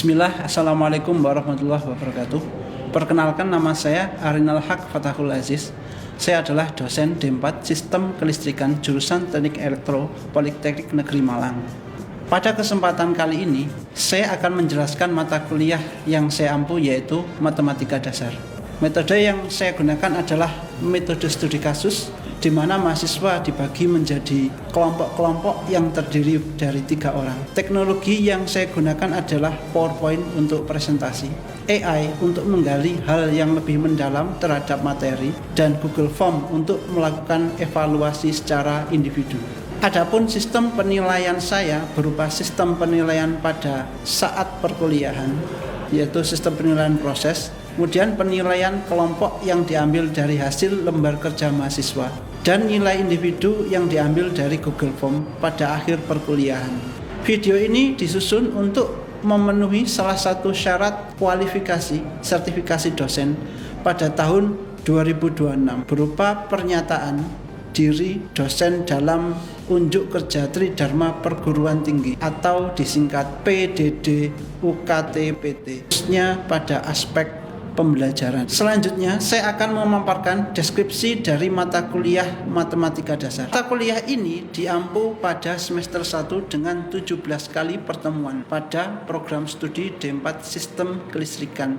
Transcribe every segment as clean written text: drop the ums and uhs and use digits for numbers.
Bismillah, Assalamualaikum warahmatullahi wabarakatuh. Perkenalkan, nama saya Arinal Haq Fatahul Aziz. Saya adalah dosen D4 Sistem Kelistrikan jurusan Teknik Elektro Politeknik Negeri Malang. Pada kesempatan kali ini, saya akan menjelaskan mata kuliah yang saya ampu, yaitu Matematika Dasar. Metode yang saya gunakan adalah metode studi kasus, di mana mahasiswa dibagi menjadi kelompok-kelompok yang terdiri dari 3 orang. Teknologi yang saya gunakan adalah PowerPoint untuk presentasi, AI untuk menggali hal yang lebih mendalam terhadap materi, dan Google Form untuk melakukan evaluasi secara individu. Adapun sistem penilaian saya berupa sistem penilaian pada saat perkuliahan, yaitu sistem penilaian proses, kemudian penilaian kelompok yang diambil dari hasil lembar kerja mahasiswa, dan nilai individu yang diambil dari Google Form pada akhir perkuliahan. Video ini disusun untuk memenuhi salah satu syarat kualifikasi sertifikasi dosen pada tahun 2026 berupa pernyataan diri dosen dalam unjuk kerja Tridharma Perguruan Tinggi atau disingkat PDD UKT-PT, khususnya pada aspek pembelajaran. Selanjutnya, saya akan memaparkan deskripsi dari mata kuliah Matematika Dasar. Mata kuliah ini diampu pada semester 1 dengan 17 kali pertemuan pada program studi D4 Sistem Kelistrikan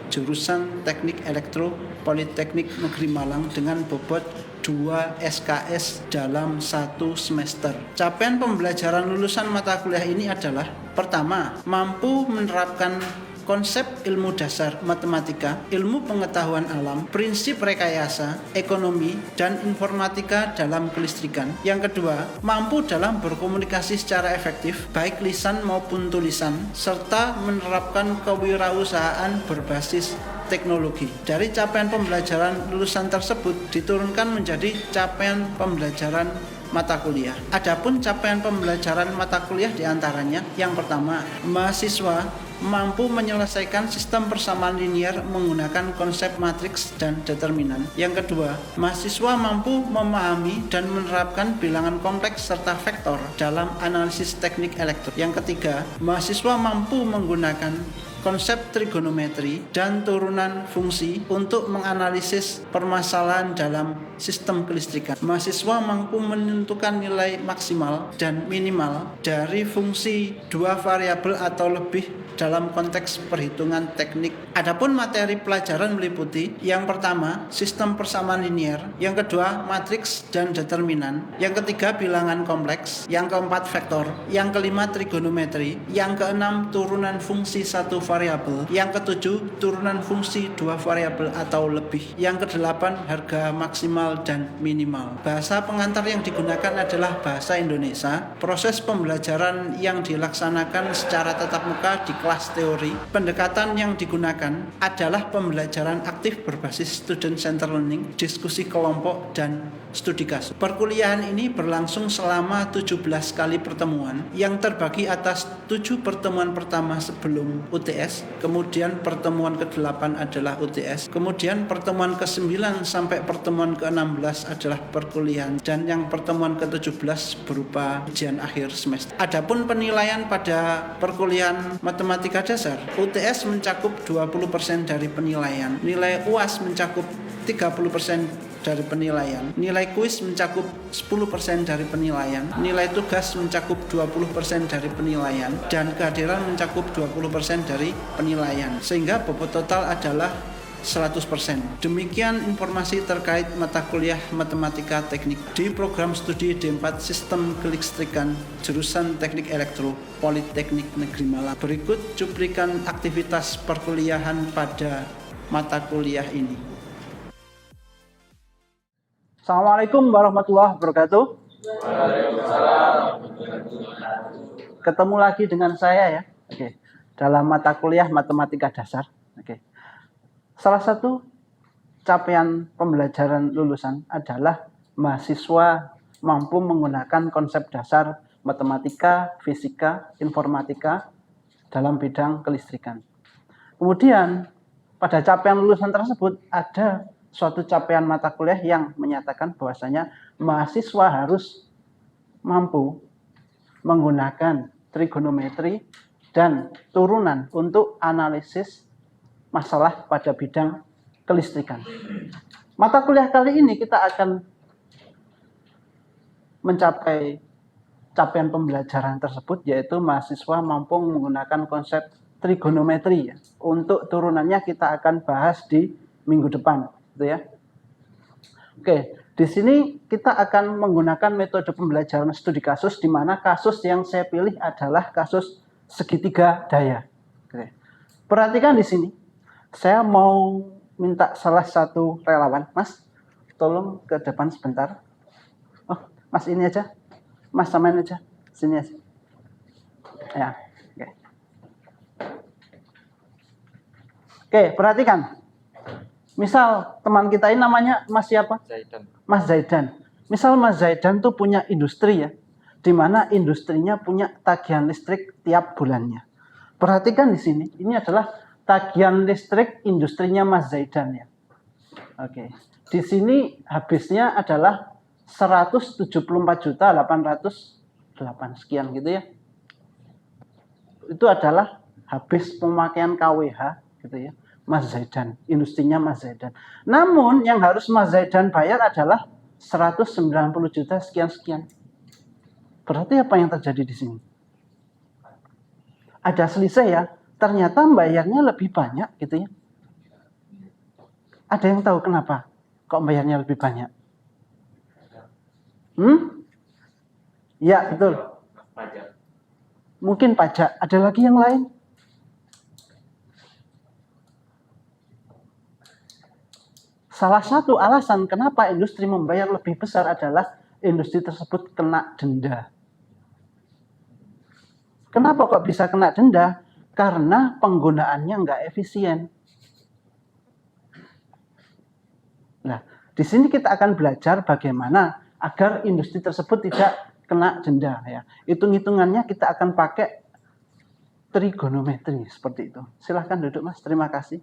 jurusan Teknik Elektro Politeknik Negeri Malang dengan bobot 2 SKS dalam 1 semester. Capaian pembelajaran lulusan mata kuliah ini adalah: pertama, mampu menerapkan konsep ilmu dasar matematika, ilmu pengetahuan alam, prinsip rekayasa, ekonomi, dan informatika dalam kelistrikan. Yang kedua, mampu dalam berkomunikasi secara efektif, baik lisan maupun tulisan, serta menerapkan kewirausahaan berbasis teknologi. Dari capaian pembelajaran lulusan tersebut diturunkan menjadi capaian pembelajaran mata kuliah. Adapun capaian pembelajaran mata kuliah diantaranya: yang pertama, mahasiswa mampu menyelesaikan sistem persamaan linier menggunakan konsep matriks dan determinan. Yang kedua, mahasiswa mampu memahami dan menerapkan bilangan kompleks serta vektor dalam analisis teknik elektro. Yang ketiga, mahasiswa mampu menggunakan konsep trigonometri dan turunan fungsi untuk menganalisis permasalahan dalam sistem kelistrikan. Mahasiswa mampu menentukan nilai maksimal dan minimal dari fungsi 2 variabel atau lebih dalam konteks perhitungan teknik. Adapun materi pelajaran meliputi: yang pertama, sistem persamaan linier; yang kedua, matriks dan determinan; yang ketiga, bilangan kompleks; yang keempat, vektor; yang kelima, trigonometri; yang keenam, turunan fungsi 1 variabel; yang ketujuh, turunan fungsi 2 variabel atau lebih; yang kedelapan, harga maksimal dan minimal. Bahasa pengantar yang digunakan adalah bahasa Indonesia. Proses pembelajaran yang dilaksanakan secara tatap muka di kelas teori. Pendekatan yang digunakan adalah pembelajaran aktif berbasis student center learning, diskusi kelompok, dan studi kasus. Perkuliahan ini berlangsung selama 17 kali pertemuan yang terbagi atas 7 pertemuan pertama sebelum UTS, kemudian pertemuan ke-8 adalah UTS, kemudian pertemuan ke-9 sampai pertemuan ke-16 adalah perkuliahan, dan yang pertemuan ke-17 berupa ujian akhir semester. Adapun penilaian pada perkuliahan Matematika Dasar, UTS mencakup 20% dari penilaian, nilai UAS mencakup 30% dari penilaian, nilai kuis mencakup 10% dari penilaian, nilai tugas mencakup 20% dari penilaian, dan kehadiran mencakup 20% dari penilaian, sehingga bobot total adalah 100%. Demikian informasi terkait mata kuliah Matematika Teknik di program studi D4 Sistem Kelistrikan jurusan Teknik Elektro Politeknik Negeri Malang. Berikut cuplikan aktivitas perkuliahan pada mata kuliah ini. Assalamualaikum warahmatullahi wabarakatuh. Ketemu lagi dengan saya ya. Oke. Dalam mata kuliah Matematika Dasar. Oke. Salah satu capaian pembelajaran lulusan adalah mahasiswa mampu menggunakan konsep dasar matematika, fisika, informatika dalam bidang kelistrikan. Kemudian pada capaian lulusan tersebut ada suatu capaian mata kuliah yang menyatakan bahwasanya mahasiswa harus mampu menggunakan trigonometri, dan turunan untuk analisis masalah pada bidang kelistrikan. Mata kuliah kali ini kita akan mencapai capaian pembelajaran tersebut, yaitu mahasiswa mampu menggunakan konsep trigonometri. Untuk turunannya kita akan bahas di minggu depan, gitu ya. Oke, di sini kita akan menggunakan metode pembelajaran studi kasus, di mana kasus yang saya pilih adalah kasus segitiga daya. Oke. Perhatikan di sini, saya mau minta salah satu relawan, Mas, tolong ke depan sebentar. Oh, Mas ini aja. Mas samain aja, sini aja. Ya, oke. Oke, perhatikan. Misal teman kita ini namanya Mas siapa? Zaidan. Mas Zaidan. Misal Mas Zaidan tuh punya industri ya, di mana industrinya punya tagihan listrik tiap bulannya. Perhatikan di sini, ini adalah tagihan listrik industrinya Mas Zaidan ya. Oke, di sini habisnya adalah 174.808 sekian gitu ya. Itu adalah habis pemakaian KWH gitu ya, Mas Zaidan, industrinya Mas Zaidan. Namun yang harus Mas Zaidan bayar adalah 190 juta sekian-sekian. Berarti apa yang terjadi di sini? Ada selisih ya, ternyata bayarnya lebih banyak gitu ya. Ada yang tahu kenapa kok bayarnya lebih banyak? Ya, betul. Pajak. Mungkin pajak. Ada lagi yang lain? Salah satu alasan kenapa industri membayar lebih besar adalah industri tersebut kena denda. Kenapa kok bisa kena denda? Karena penggunaannya nggak efisien. Nah, di sini kita akan belajar bagaimana agar industri tersebut tidak kena denda ya. Hitung-hitungannya kita akan pakai trigonometri seperti itu. Silahkan duduk Mas, terima kasih.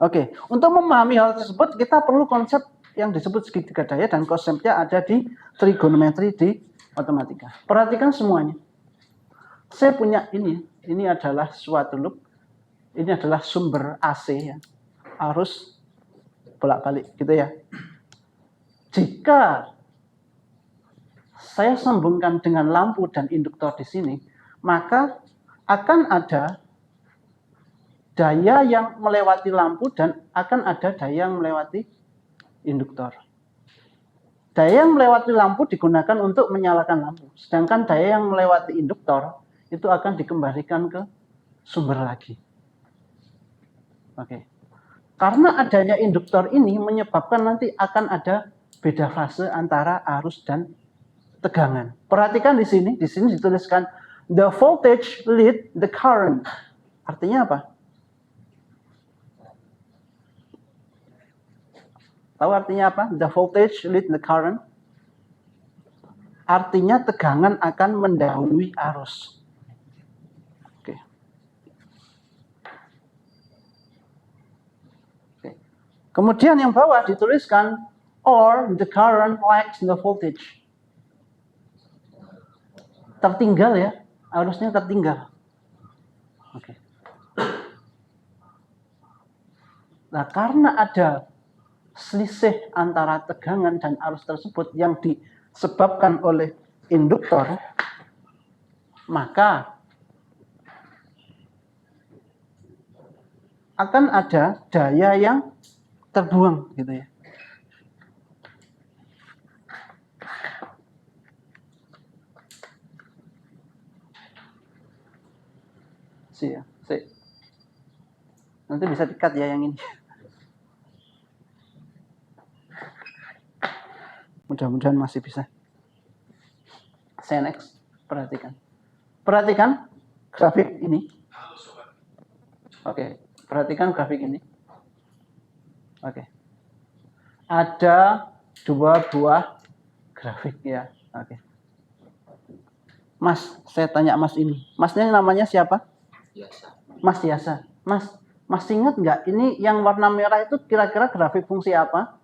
Oke, untuk memahami hal tersebut kita perlu konsep yang disebut segitiga daya, dan konsepnya ada di trigonometri di matematika. Perhatikan semuanya. Saya punya ini adalah suatu loop. Ini adalah sumber AC ya. Arus bolak-balik gitu ya. Jika saya sambungkan dengan lampu dan induktor di sini, maka akan ada daya yang melewati lampu dan akan ada daya yang melewati induktor. Daya yang melewati lampu digunakan untuk menyalakan lampu, sedangkan daya yang melewati induktor itu akan dikembalikan ke sumber lagi. Oke. Karena adanya induktor ini menyebabkan nanti akan ada beda fase antara arus dan tegangan. Perhatikan di sini dituliskan the voltage lead the current. Artinya apa? Tahu artinya apa? The voltage lead the current. Artinya tegangan akan mendahului arus. Oke. Kemudian yang bawah dituliskan or the current lags the voltage. Tertinggal ya, arusnya tertinggal. Oke. Nah, karena ada selisih antara tegangan dan arus tersebut yang disebabkan oleh induktor, maka akan ada daya yang terbuang gitu ya. Nanti bisa di-cut ya yang ini. Mudah-mudahan masih bisa. Saya next, perhatikan. Perhatikan grafik ini. Oke, perhatikan grafik ini. Oke. Ada dua buah grafik ya. Oke. Mas, saya tanya Mas ini. Masnya namanya siapa? Yasa. Mas Yasa. Mas ingat nggak ini yang warna merah itu kira-kira grafik fungsi apa?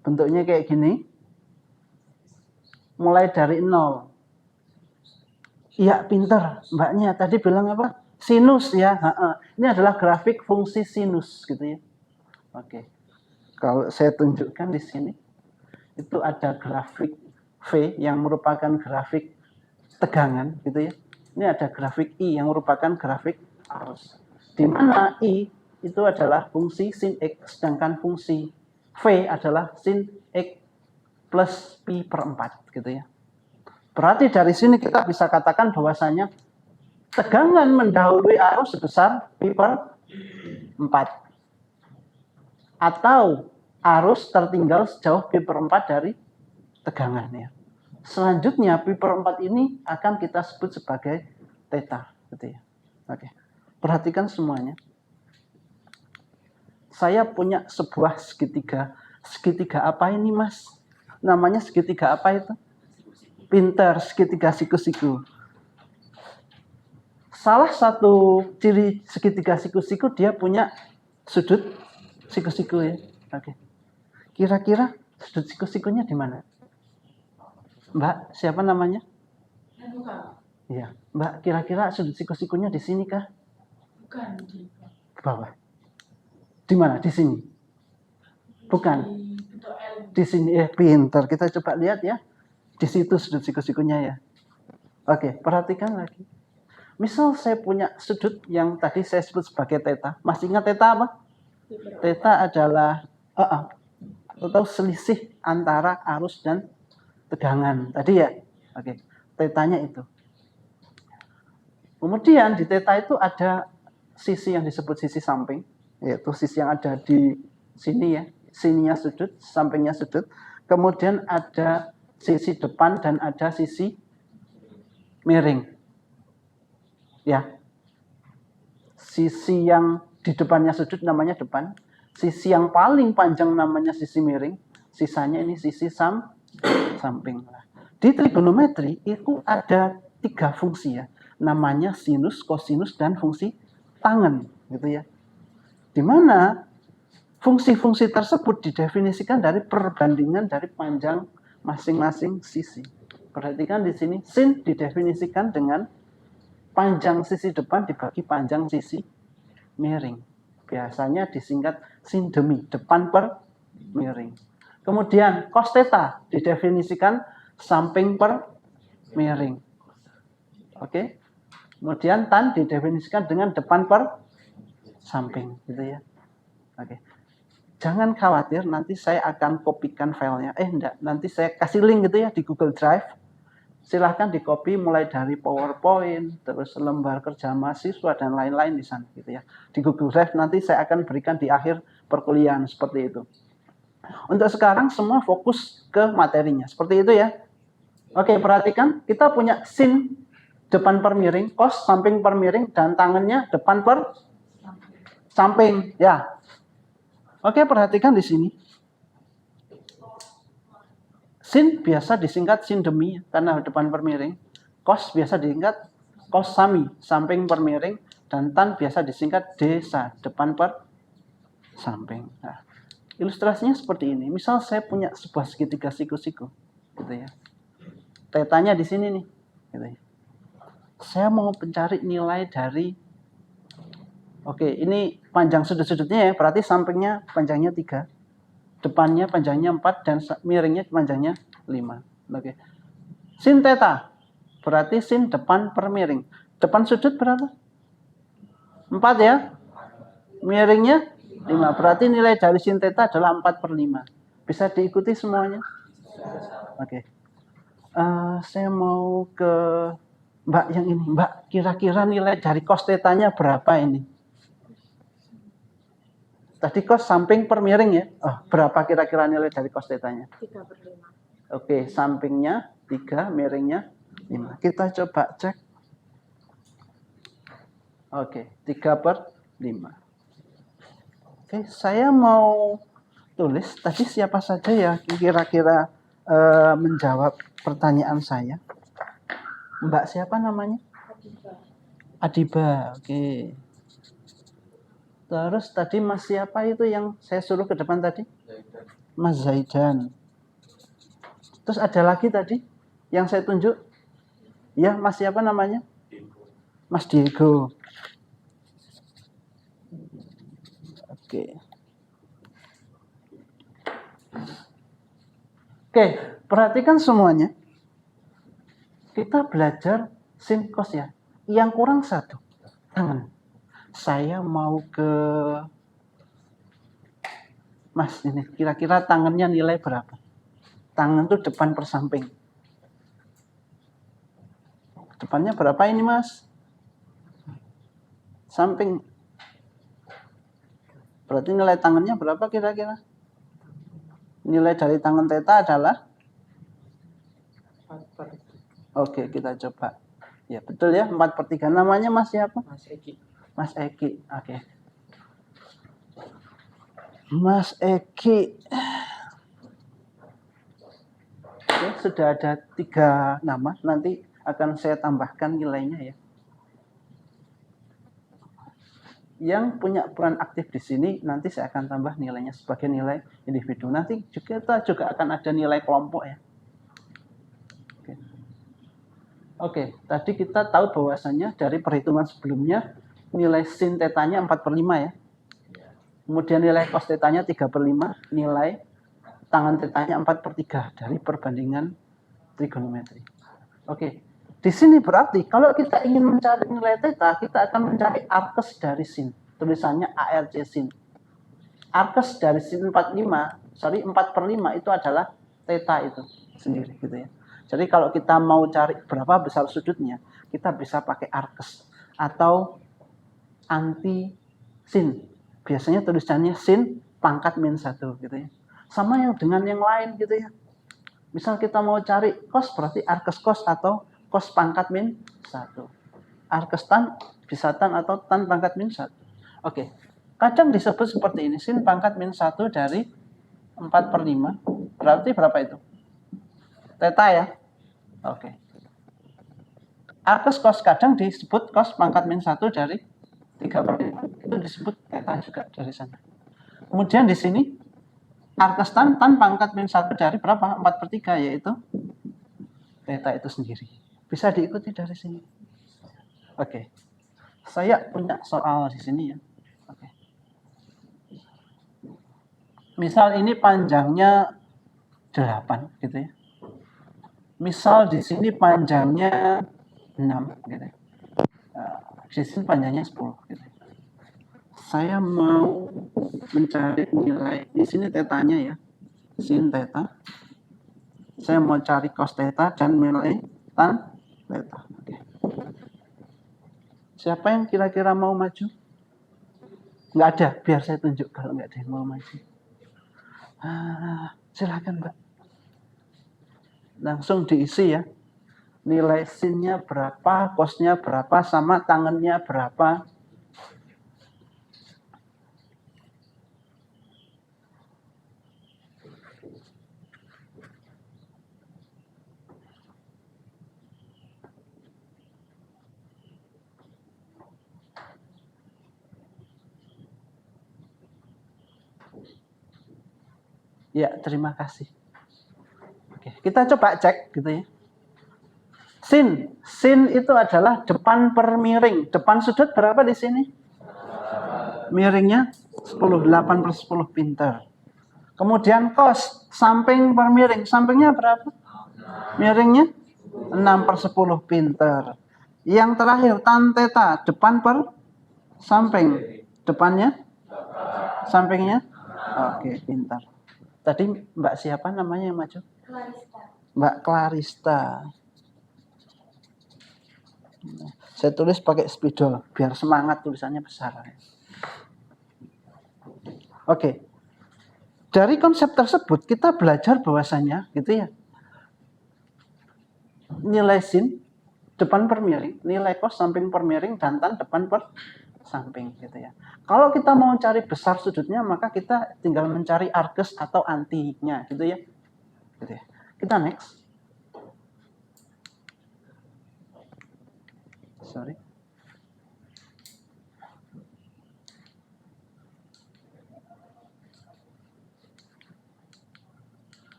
Bentuknya kayak gini. Mulai dari 0 Iya, pinter. Mbaknya tadi bilang apa? Sinus ya. Ini adalah grafik fungsi sinus gitu ya. Oke. Kalau saya tunjukkan di sini, itu ada grafik V yang merupakan grafik tegangan gitu ya. Ini ada grafik I yang merupakan grafik arus. Di mana I itu adalah fungsi sin X, sedangkan fungsi V adalah sin X plus Pi per 4 gitu ya. Berarti dari sini kita bisa katakan bahwasanya tegangan mendahului arus sebesar Pi per 4. Atau arus tertinggal sejauh Pi per 4 dari tegangan ya. Selanjutnya Pi per 4 ini akan kita sebut sebagai theta gitu ya. Oke. Perhatikan semuanya. Saya punya sebuah segitiga. Segitiga apa ini, Mas? Namanya segitiga apa itu? Pinter, segitiga siku-siku. Salah satu ciri segitiga siku-siku dia punya sudut siku-siku ya. Oke. Kira-kira sudut siku-sikunya di mana? Mbak, siapa namanya? Iya. Mbak, kira-kira sudut siku-sikunya di sini kah? Bukan di bawah. Di mana? Di sini. Bukan. Di sini. Pinter. Kita coba lihat ya. Di situ sudut siku-sikunya ya. Oke, perhatikan lagi. Misal saya punya sudut yang tadi saya sebut sebagai theta. Masih ingat theta apa? Theta adalah atau selisih antara arus dan tegangan tadi ya. Oke, tetanya itu. Kemudian di theta itu ada sisi yang disebut sisi samping, yaitu sisi yang ada di sini ya. Sininya sudut, sampingnya sudut. Kemudian ada sisi depan dan ada sisi miring. Ya. Sisi yang di depannya sudut namanya depan. Sisi yang paling panjang namanya sisi miring. Sisanya ini sisi samping. Di trigonometri itu ada 3 fungsi ya. Namanya sinus, kosinus, dan fungsi tangen gitu ya. Di mana fungsi-fungsi tersebut didefinisikan dari perbandingan dari panjang masing-masing sisi. Perhatikan di sini sin didefinisikan dengan panjang sisi depan dibagi panjang sisi miring. Biasanya disingkat sin demi, depan per miring. Kemudian cos theta didefinisikan samping per miring. Oke. Kemudian tan didefinisikan dengan depan per samping gitu ya. Oke. Jangan khawatir, nanti saya akan kopikan filenya. Enggak, nanti saya kasih link gitu ya di Google Drive. Silahkan di copy mulai dari PowerPoint, terus lembar kerja mahasiswa dan lain-lain di sana gitu ya. Di Google Drive nanti saya akan berikan di akhir perkuliahan seperti itu. Untuk sekarang semua fokus ke materinya, seperti itu ya. Oke, perhatikan kita punya sin depan per miring, cos samping per miring, dan tangannya depan per samping ya. Oke, perhatikan di sini. Sin biasa disingkat sin demi karena depan per miring. Cos biasa disingkat cos sami, samping per miring, dan tan biasa disingkat desa, depan per samping. Nah, ilustrasinya seperti ini. Misal saya punya sebuah segitiga siku-siku, gitu ya. Tetanya di sini nih, gitu ya. Saya mau mencari nilai dari, oke, ini panjang sudut-sudutnya ya, berarti sampingnya panjangnya 3. Depannya panjangnya 4 dan miringnya panjangnya 5. Oke. Sin theta berarti sin depan per miring. Depan sudut berapa? 4 ya. Miringnya 5. Berarti nilai dari sin theta adalah 4 per 5. Bisa diikuti semuanya? Oke. Saya mau ke Mbak yang ini. Mbak, kira-kira nilai dari cos theta-nya berapa ini? Tadi cos samping per miring ya. Berapa kira-kira nilai dari cos theta-nya? 3 per 5. Oke, sampingnya 3, miringnya 5. Kita coba cek. Oke, 3 per 5. Oke, saya mau tulis tadi siapa saja ya kira-kira menjawab pertanyaan saya. Mbak siapa namanya? Adiba. Oke. Terus tadi Mas siapa itu yang saya suruh ke depan tadi? Mas Zaidan. Terus ada lagi tadi yang saya tunjuk? Ya, Mas siapa namanya? Mas Diego. Oke. Oke, perhatikan semuanya. Kita belajar sin cos ya. Yang kurang satu, tangan. Saya mau ke Mas ini, kira-kira tangannya nilai berapa? Tangan itu depan per samping. Depannya berapa ini, Mas? Samping. Berarti nilai tangannya berapa kira-kira? Nilai dari tangan theta adalah? Oke, kita coba. Ya, betul ya, 4/3. Namanya Mas siapa? Mas Eki. Mas Eki. Oke. Mas Eki. Oke, sudah ada 3 nama. Nanti akan saya tambahkan nilainya ya. Yang punya peran aktif di sini nanti saya akan tambah nilainya sebagai nilai individu. Nanti kita juga akan ada nilai kelompok ya. Oke, tadi kita tahu bahwasannya dari perhitungan sebelumnya nilai sin tetanya 4/5 ya. Kemudian nilai cos tetanya 3/5, nilai tangan tetanya 4/3 dari perbandingan trigonometri. Oke. Di sini berarti kalau kita ingin mencari nilai theta, kita akan mencari arkes dari sin. Tulisannya ARC sin. Arkes dari sin 4/5 itu adalah theta itu sendiri gitu ya. Jadi kalau kita mau cari berapa besar sudutnya, kita bisa pakai arkes atau anti sin. Biasanya tulisannya sin pangkat -1 gitu ya. Sama yang dengan yang lain gitu ya. Misal kita mau cari cos berarti arkes cos atau cos pangkat -1. Arkes tan bisa tan atau tan pangkat -1. Oke. Kadang disebut seperti ini, sin pangkat -1 dari 4/5. Berarti berapa itu? Theta ya. Oke. Arkes cos kadang disebut cos pangkat -1 dari 3/5. Itu disebut theta juga dari sana. Kemudian di sini arkes tan pangkat -1 dari berapa? 4/3 yaitu theta itu sendiri. Bisa diikuti dari sini. Oke. Saya punya soal di sini ya. Oke. Misal ini panjangnya 8 gitu ya. Misal di sini panjangnya 6 gitu ya. Di sini panjangnya 10 gitu ya. Saya mau mencari nilai di sini tetanya ya. Sin theta. Saya mau cari cos theta dan nilai tan theta. Oke. Siapa yang kira-kira mau maju? Nggak ada, biar saya tunjuk kalau nggak ada yang mau maju. Silakan Mbak. Langsung diisi ya. Nilai sinnya berapa, cosnya berapa, sama tangannya berapa. Ya, terima kasih. Oke, kita coba cek gitu ya. Sin itu adalah depan per miring. Depan sudut berapa di sini? Miringnya 10, 8/10 pinter. Kemudian cos, samping per miring. Sampingnya berapa? Miringnya 6/10 pinter. Yang terakhir tan theta, depan per samping. Depannya? Sampingnya? Oke, pintar. Tadi Mbak siapa namanya yang maju? Clarista. Mbak Clarista. Saya tulis pakai spidol biar semangat tulisannya besar. Oke. Dari konsep tersebut kita belajar bahwasanya gitu ya. Nilai sin depan per miring, nilai cos samping per miring dan tan depan per samping gitu ya. Kalau kita mau cari besar sudutnya maka kita tinggal mencari arkes atau antinya gitu ya. Gitu ya. Kita next. Sorry.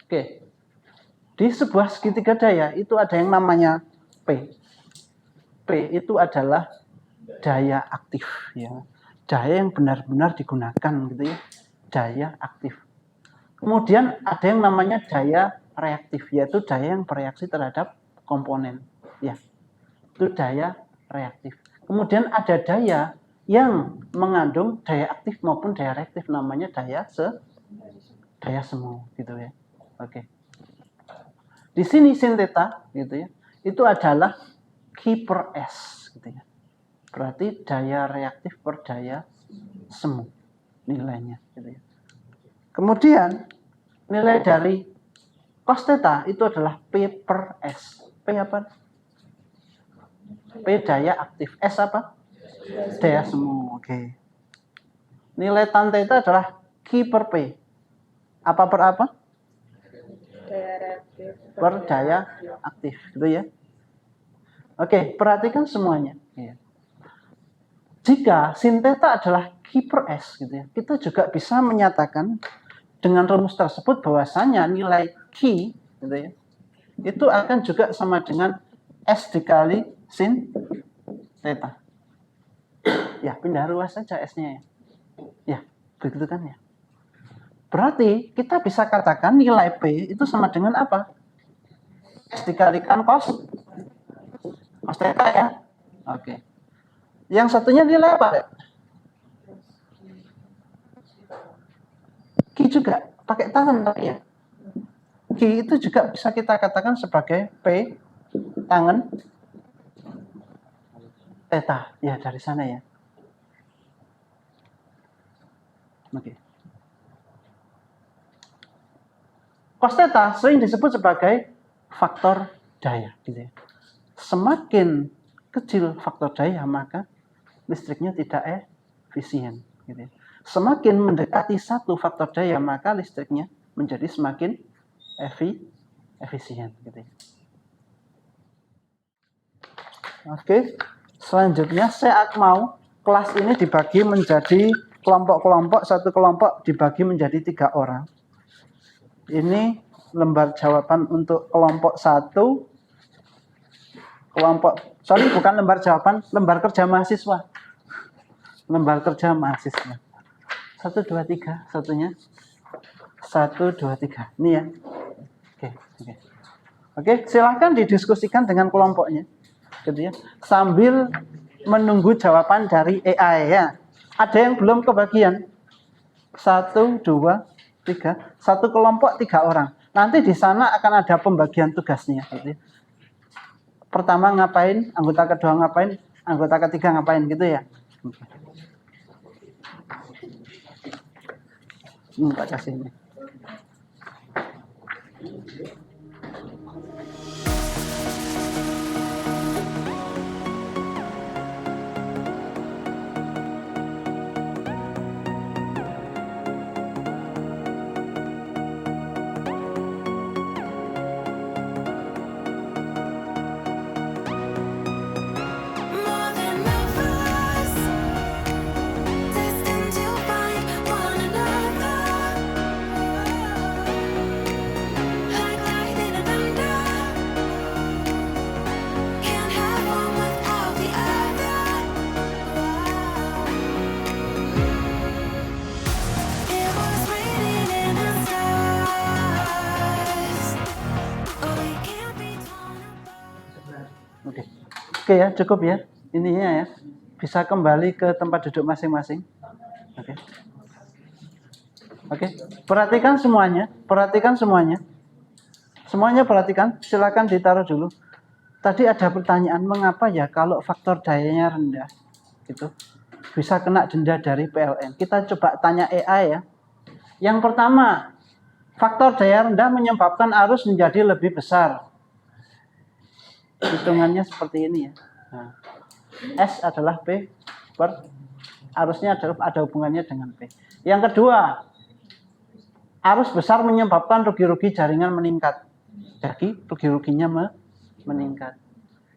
Oke. Di sebuah segitiga daya itu ada yang namanya P. P itu adalah daya aktif, ya. Daya yang benar-benar digunakan gitu ya. Daya aktif. Kemudian ada yang namanya daya reaktif, yaitu daya yang bereaksi terhadap komponen, ya. Itu daya reaktif. Kemudian ada daya yang mengandung daya aktif maupun daya reaktif, namanya daya semu gitu ya. Oke. Di sini sin theta gitu ya. Itu adalah Q per S gitu ya. Berarti daya reaktif per daya semu nilainya gitu ya. Kemudian nilai dari cos theta itu adalah P per S. P apa? P daya aktif. S apa? Daya semu. Oke. Nilai tan theta adalah Q per P. Apa per apa? Daya reaktif Per daya aktif, gitu ya. Oke, perhatikan semuanya. Jika sin theta adalah Q per S, gitu ya, kita juga bisa menyatakan dengan rumus tersebut bahwasanya nilai Q, gitu ya, itu akan juga sama dengan S dikali sin theta. Ya, pindah ruas saja S-nya ya. Ya, begitu kan ya. Berarti kita bisa katakan nilai P itu sama dengan apa? S dikalikan cos theta ya. Oke. Yang satunya nilai apa? Q juga pakai tangan tapi ya. Q itu juga bisa kita katakan sebagai P tangan theta. Ya, dari sana ya. Oke. Cos theta sering disebut sebagai faktor daya gitu ya. Semakin kecil faktor daya maka listriknya tidak efisien gitu ya. Semakin mendekati satu faktor daya maka listriknya menjadi semakin efisien gitu ya. Oke, selanjutnya saya mau kelas ini dibagi menjadi kelompok-kelompok. Satu kelompok dibagi menjadi 3 orang. Ini lembar jawaban untuk kelompok 1. Bukan lembar jawaban, lembar kerja mahasiswa. Lembar kerja mahasiswa. 1, 2, 3, satunya. 1, 2, 3. Ini ya. Oke, silahkan didiskusikan dengan kelompoknya. Gitu ya. Sambil menunggu jawaban dari AI ya. Ada yang belum kebagian? 1, 2, 3. Satu kelompok 3 orang. Nanti di sana akan ada pembagian tugasnya. Gitu ya. Pertama ngapain, anggota kedua ngapain, anggota ketiga ngapain gitu ya. Tak kasih ini. Oke ya, cukup ya. Ininya ya. Bisa kembali ke tempat duduk masing-masing. Oke. Perhatikan semuanya. Semuanya perhatikan. Silakan ditaruh dulu. Tadi ada pertanyaan, mengapa ya kalau faktor dayanya rendah gitu bisa kena denda dari PLN. Kita coba tanya AI ya. Yang pertama, faktor daya rendah menyebabkan arus menjadi lebih besar. Hitungannya seperti ini ya. Nah, S adalah P per arusnya ada hubungannya dengan P. Yang kedua, arus besar menyebabkan rugi-rugi jaringan meningkat. Jadi rugi-ruginya meningkat.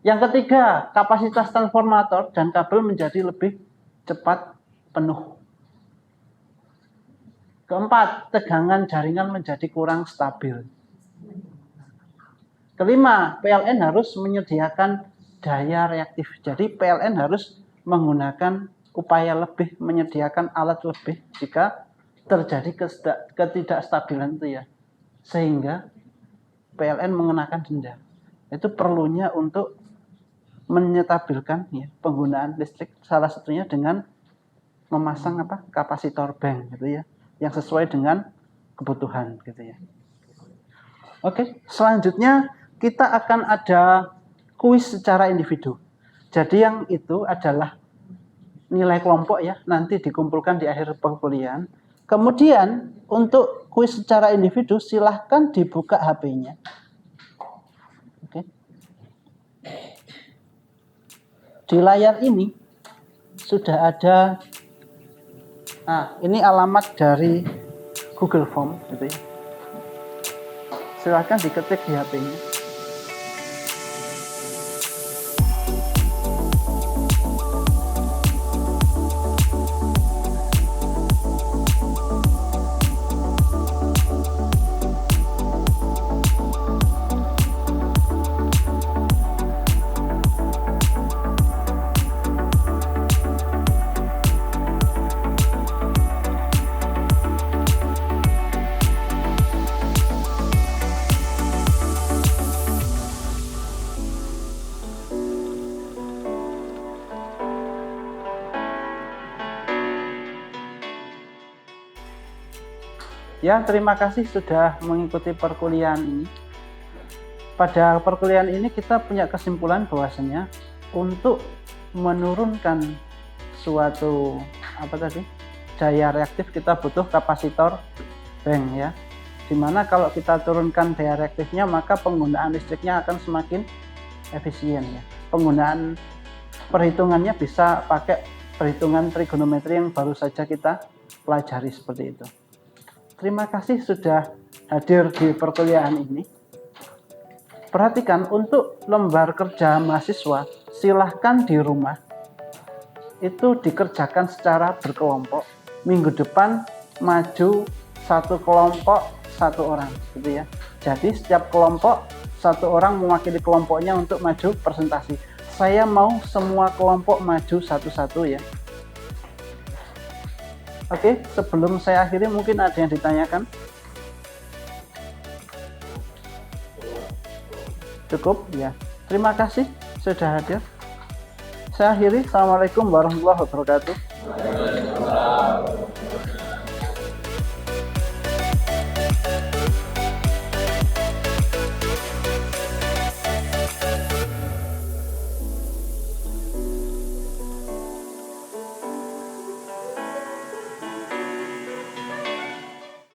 Yang ketiga, kapasitas transformator dan kabel menjadi lebih cepat penuh. Keempat, tegangan jaringan menjadi kurang stabil. Kelima, PLN harus menyediakan daya reaktif. Jadi PLN harus menggunakan upaya lebih, menyediakan alat lebih jika terjadi ketidakstabilan itu ya. Sehingga PLN mengenakan denda. Itu perlunya untuk menyetabilkan ya, penggunaan listrik, salah satunya dengan memasang kapasitor bank gitu ya, yang sesuai dengan kebutuhan gitu ya. Oke, selanjutnya kita akan ada kuis secara individu. Jadi yang itu adalah nilai kelompok ya, nanti dikumpulkan di akhir perkuliahan. Kemudian untuk kuis secara individu silahkan dibuka HP-nya. Oke. Di layar ini sudah ada, ini alamat dari Google Form gitu ya. Silahkan diketik di HP-nya. Ya, terima kasih sudah mengikuti perkuliahan ini. Pada perkuliahan ini kita punya kesimpulan bahwasanya untuk menurunkan suatu daya reaktif kita butuh kapasitor bank ya. Dimana kalau kita turunkan daya reaktifnya maka penggunaan listriknya akan semakin efisien ya. Penggunaan perhitungannya bisa pakai perhitungan trigonometri yang baru saja kita pelajari seperti itu. Terima kasih sudah hadir di perkuliahan ini. Perhatikan untuk lembar kerja mahasiswa, silahkan di rumah itu dikerjakan secara berkelompok. Minggu depan maju satu kelompok satu orang, gitu ya. Jadi setiap kelompok satu orang mewakili kelompoknya untuk maju presentasi. Saya mau semua kelompok maju satu-satu ya. Oke, sebelum saya akhiri mungkin ada yang ditanyakan. Cukup ya. Terima kasih sudah hadir. Saya akhiri. Assalamualaikum warahmatullahi wabarakatuh.